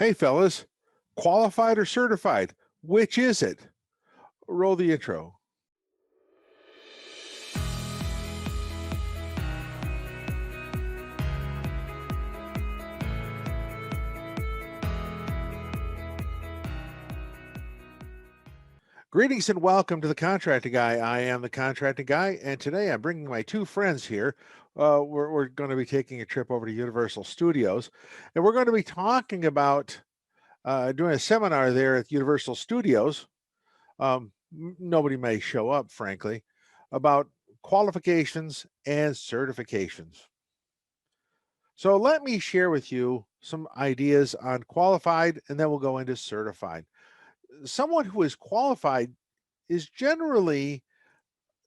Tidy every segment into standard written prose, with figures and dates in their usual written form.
Hey, fellas, qualified or certified? Which is it? Roll the intro. Greetings and welcome to the Contracting Guy. I am the Contracting Guy, and today I'm bringing my two friends here. We're going to be taking a trip over to Universal Studios, and we're going to be talking about doing a seminar there at Universal Studios. Nobody may show up, frankly, about qualifications and certifications. So let me share with you some ideas on qualified, and then we'll go into certified. Someone who is qualified is generally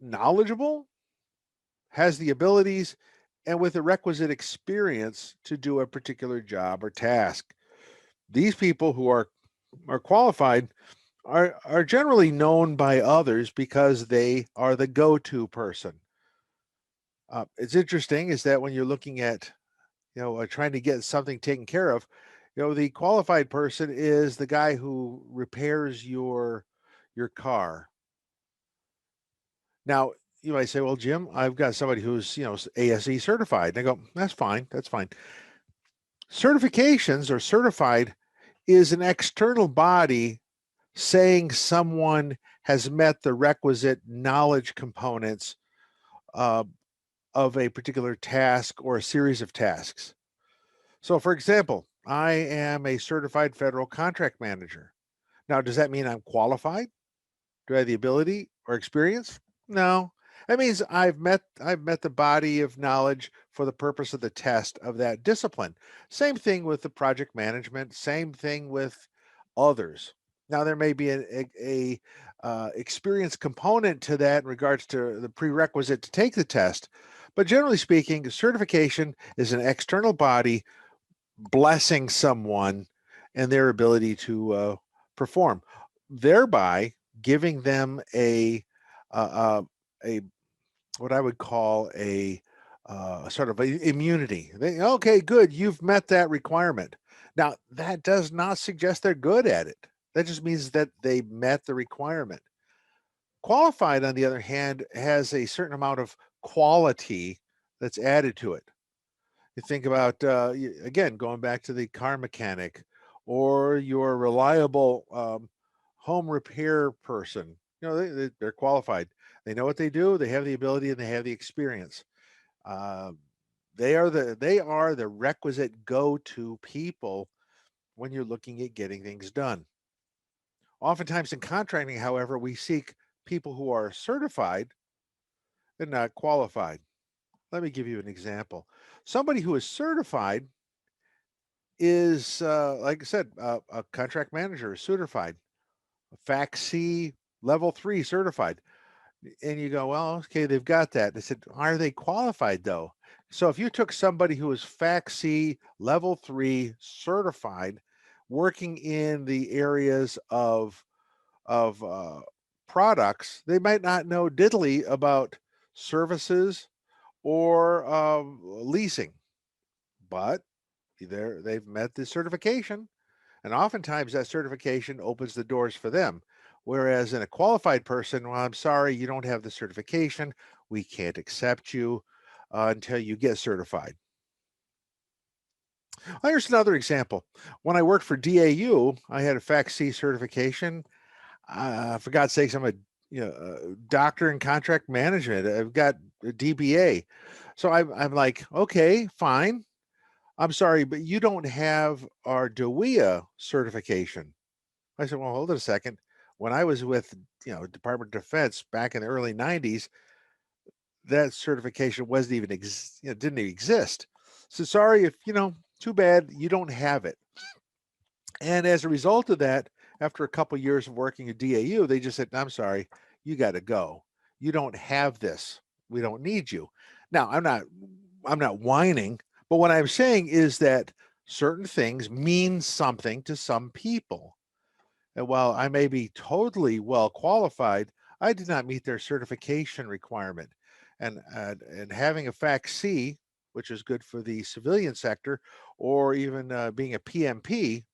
knowledgeable, has the abilities, and with the requisite experience to do a particular job or task. These people who are qualified are generally known by others because they are the go-to person. It's interesting is that when you're looking at trying to get something taken care of, the qualified person is the guy who repairs your car. Now, you might say, well, Jim, I've got somebody who's, ASE certified. And I go, that's fine. That's fine. Certifications or certified is an external body saying someone has met the requisite knowledge components uh, of a particular task or a series of tasks. So, for example, I am a certified federal contract manager. Now, does that mean I'm qualified? Do I have the ability or experience? No. That means I've met the body of knowledge for the purpose of the test of that discipline. Same thing with the project management. Same thing with others. Now there may be a experience component to that in regards to the prerequisite to take the test, but generally speaking, certification is an external body blessing someone and their ability to perform, thereby giving them a what I would call a sort of a immunity. Okay, good, you've met that requirement. Now that does not suggest they're good at it. That just means that they met the requirement. Qualified, on the other hand, has a certain amount of quality that's added to it. You think about again going back to the car mechanic or your reliable home repair person. They're qualified. They know what they do. They have the ability and they have the experience. Uh, they are the requisite go-to people when you're looking at getting things done. Oftentimes in contracting, however, we seek people who are certified and not qualified. Let me give you an example. Somebody who is certified is, like I said, a contract manager is certified, Fac C level 3 certified. And you go, well, okay, they've got that. They said, are they qualified though? So if you took somebody who was Fac C level 3 certified, working in the areas of products, they might not know diddly about services or leasing, but they've met the certification. And oftentimes that certification opens the doors for them. Whereas in a qualified person, well, I'm sorry, you don't have the certification. We can't accept you until you get certified. Here's another example. When I worked for DAU, I had a Fac C certification. For God's sakes, I'm a doctor in contract management. I've got a DBA. So I'm like, okay, fine. I'm sorry, but you don't have our DOEA certification. I said, well, hold it a second. When I was with, Department of Defense back in the early 90s, that certification wasn't even, didn't even exist. So sorry if, too bad you don't have it. And as a result of that, after a couple of years of working at DAU, they just said, I'm sorry, you got to go. You don't have this. We don't need you. Now, I'm not whining, but what I'm saying is that certain things mean something to some people. And while I may be totally well qualified, I did not meet their certification requirement. And having a Fac C, which is good for the civilian sector, or even being a PMP,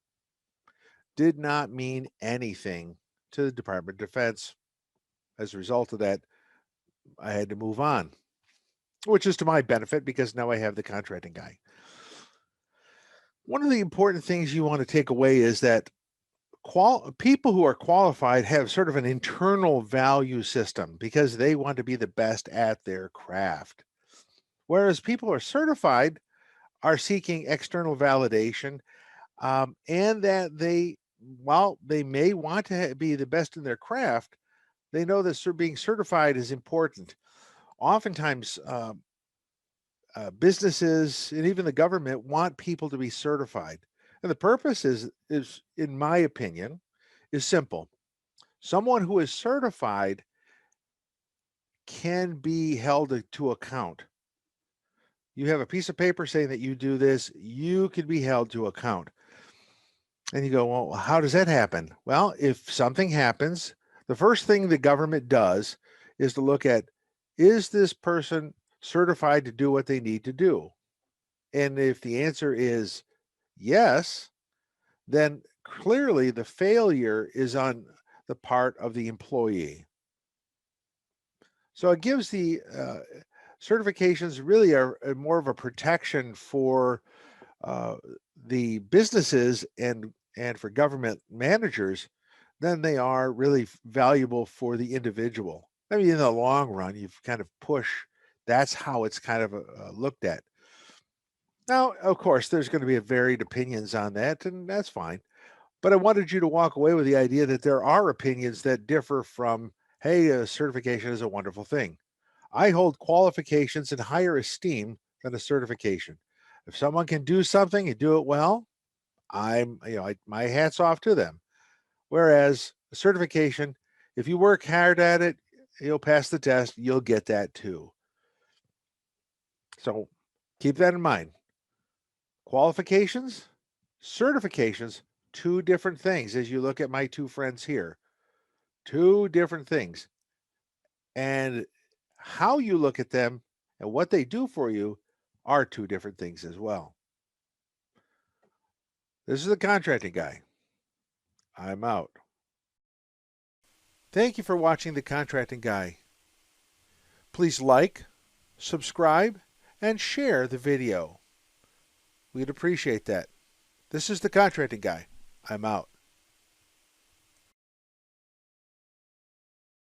did not mean anything to the Department of Defense. As a result of that, I had to move on, which is to my benefit because now I have the contracting guy. One of the important things you want to take away is that people who are qualified have sort of an internal value system because they want to be the best at their craft. Whereas people who are certified are seeking external validation, and that while they may want to be the best in their craft, they know that being certified is important. Oftentimes, businesses and even the government want people to be certified. And the purpose is, in my opinion, is simple. Someone who is certified can be held to account. You have a piece of paper saying that you do this, you can be held to account. And you go, well, how does that happen? Well, if something happens, the first thing the government does is to look at, is this person certified to do what they need to do? And if the answer is yes, then clearly the failure is on the part of the employee. So it gives the certifications really are more of a protection for the businesses and for government managers than they are really valuable for the individual. I mean, in the long run, you've kind of push. That's how it's kind of looked at. Now, of course, there's going to be varied opinions on that, and that's fine. But I wanted you to walk away with the idea that there are opinions that differ from, hey, a certification is a wonderful thing. I hold qualifications in higher esteem than a certification. If someone can do something and do it well, my hat's off to them. Whereas a certification, if you work hard at it, you'll pass the test, you'll get that too. So keep that in mind. Qualifications, certifications, two different things as you look at my two friends here. Two different things. And how you look at them and what they do for you are two different things as well. This is the contracting guy. I'm out. Thank you for watching the contracting guy. Please like, subscribe, and share the video. We'd appreciate that. This is the contracting guy. I'm out.